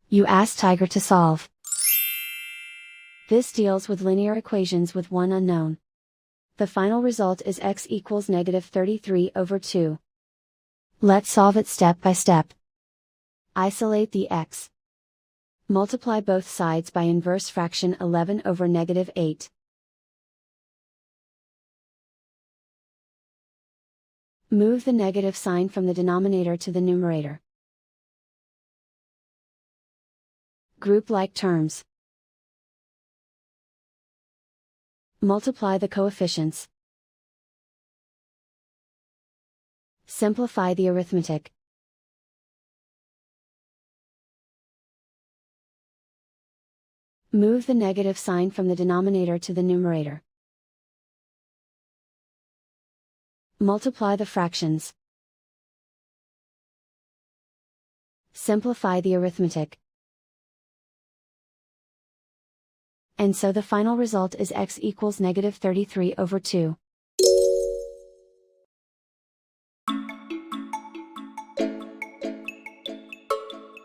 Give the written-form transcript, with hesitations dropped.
You ask Tiger to solve. This deals with linear equations with one unknown. The final result is x equals -33/2. Let's solve it step by step. Isolate the x. Multiply both sides by inverse fraction 11/-8. Move the negative sign from the denominator to the numerator. Group like terms. Multiply the coefficients. Simplify the arithmetic. Move the negative sign from the denominator to the numerator. Multiply the fractions. Simplify the arithmetic. And so the final result is x equals -33/2.